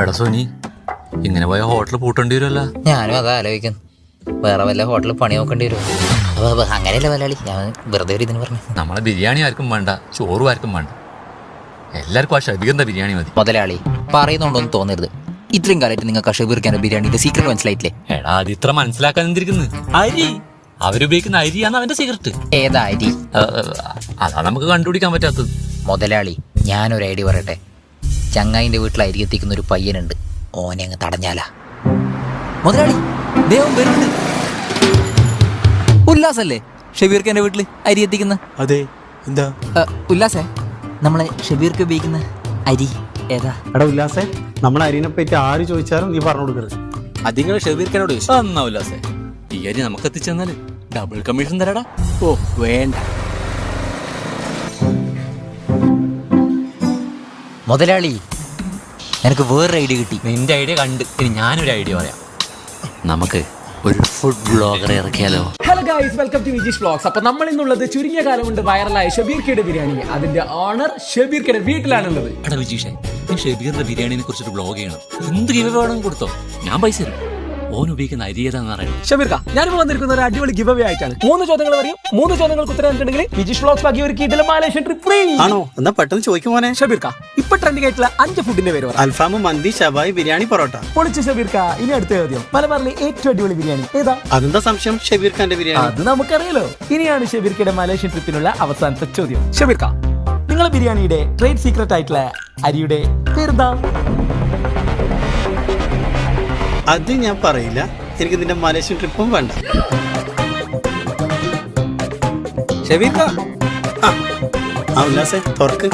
എടാ സോനി, ഇങ്ങനെ പോയ ഹോട്ടൽ പൂട്ടേണ്ടി വരുമല്ലോ. ഞാനും അതാ ആലോചിക്കുന്നു. വേറെ വല്ല ഹോട്ടലിൽ പണി നോക്കേണ്ടി വരും. അപ്പോൾ അങ്ങനെയല്ല മലയാളി, ഞാൻ വെറുതെ ഒരു ഇതിന് പറഞ്ഞു. നമ്മളെ ബിരിയാണി ആർക്കും വേണ്ട, ചോറും ആർക്കും വേണ്ട, എല്ലാവർക്കും ആ ഷബീറിന്റെ ബിരിയാണി മതി. മുതലാളി പറയുന്നുണ്ടോന്ന് തോന്നരുത്. ഇത്രയും കാലമായിട്ട് നിങ്ങൾക്ക് ഷബീർക്കാൻ്റെ ബിരിയാണിന്റെ സീക്രട്ട് മനസ്സിലായിട്ടില്ലേ? എടാ അത് ഇത്ര മനസ്സിലാക്കാൻ എന്തിരിക്കുന്നു? അരി അവരുപയോഗിക്കുന്ന അരിയാണ് അവന്റെ സിഗരറ്റ്. ഏതാ അരി? അതാ നമുക്ക് കണ്ടുപിടിക്കാൻ പറ്റാത്തത്. മുതലാളി ഞാനൊരു ഐഡിയ പറയട്ടെ. ചങ്ങായിന്റെ വീട്ടിൽ അരി എത്തിക്കുന്ന ഒരു പയ്യനുണ്ട്, ഓനെ അങ്ങ് തടഞ്ഞാലാ. മുതലാളി ദേവം വരുന്നുണ്ട്. ഉല്ലാസല്ലേ ഷബീർക്കാൻ്റെ വീട്ടിൽ അരി എത്തിക്കുന്ന? അതെ. എന്താ ഉല്ലാസേ, നമ്മളെ ഷബീർക്ക് ഉപയോഗിക്കുന്ന അരി ഏതാ? എടാ ഉല്ലാസേ, നമ്മളെ അരിനെ പറ്റി ആര് ചോദിച്ചാലും നീ പറഞ്ഞു കൊടുക്കരുത്. അതിങ്ങൾ ഷബീർക്കാനോട് എന്നാ ഉല്ലാസേ, ഈ അരി നമുക്ക് എത്തിച്ചെന്നാല് ഡബിൾ കമ്മീഷൻ തരാടാ. ഓ വേണ്ട. മുതലാളി എനിക്ക് വേറൊരു ഐഡിയ കിട്ടി. നിന്റെ ഐഡിയ കണ്ട് ഇനി ഞാനൊരു ഐഡിയ പറയാം. നമുക്ക് ഒരു ഫുഡ് ബ്ലോഗറെ ഇറക്കിയാലോ? Hello guys, welcome to Vijeesh vlogs. അപ്പോൾ നമ്മൾ ഇന്നുള്ളത് ചുരുങ്ങിയ കാലം കൊണ്ട് വൈറലായ ഷബീർക്കയുടെ ബിരിയാണി. അതിന്റെ ഓണർ ഷബീർക്കയുടെ വീട്ടിലാണുള്ളത്. എടാ വിജീഷേ, ഈ ഷബീറിന്റെ ബിരിയാണിനെ കുറിച്ചൊരു ബ്ലോഗ് ചെയ്യണം. എന്ത് ഗിവ് വേണം കൊടുത്തോ, ഞാൻ പൈസ തരും. ഓൻ ഉപയോഗിക്കുന്ന അരി ഏതാണെന്ന് അറിയാം. ഷബീർക്ക, ഞാനിപ്പോൾ വന്നിരിക്കുന്ന ഒരു അടിപൊളി ഗിവ് അവേ ആയിട്ടാണ്. 3 ചോദ്യങ്ങൾ പറയും. 3 ചോദ്യങ്ങൾക്ക് ഉത്തരം തന്നിട്ടുണ്ടെങ്കിൽ വിജീഷ് വ്ലോഗ്സ് ബാക്കി ഒരു കിടിലൻ മലേഷ്യൻ ട്രിപ്പ് ഫ്രീ ആണോ? എന്നാ പെട്ടെന്ന് ചോദിക്കും മോനെ. ഷബീർക്ക, ഇപ്പൊ ട്രെൻഡിംഗ് ആയിട്ടുള്ള 5 ഫുഡിന്റെ പേര് പറ. അൽഫാം, മന്തി, ഷവായി, ബിരിയാണി, പൊറോട്ട. പൊളിച്ച് ഷബീർക്ക. ഇനി അടുത്ത ചോദ്യം, മലബാറിലെ ഏറ്റവും അടിപൊളി ബിരിയാണി ഏതാ? അതെന്താ സംശയം? ഷബീർ ഖാന്റെ ബിരിയാണി. അത് നമുക്കറിയാലോ. ഇനിയാണ് ഷബീർക്കയുടെ മലേഷ്യൻ ട്രിപ്പിനുള്ള അവസാനത്തെ ചോദ്യം. ഷബീർക്ക, നിങ്ങളെ ബിരിയാണിയുടെ ട്രേഡ് സീക്രട്ട് ആയിട്ടുള്ള അരിയുടെ പേരെന്താ? അത് ഞാൻ പറയില്ല. എനിക്ക് നിന്റെ മലേഷ്യൻ ട്രിപ്പും വേണ്ട. ഷബീർക്ക, ഉല്ലാസേ തുറക്ക്.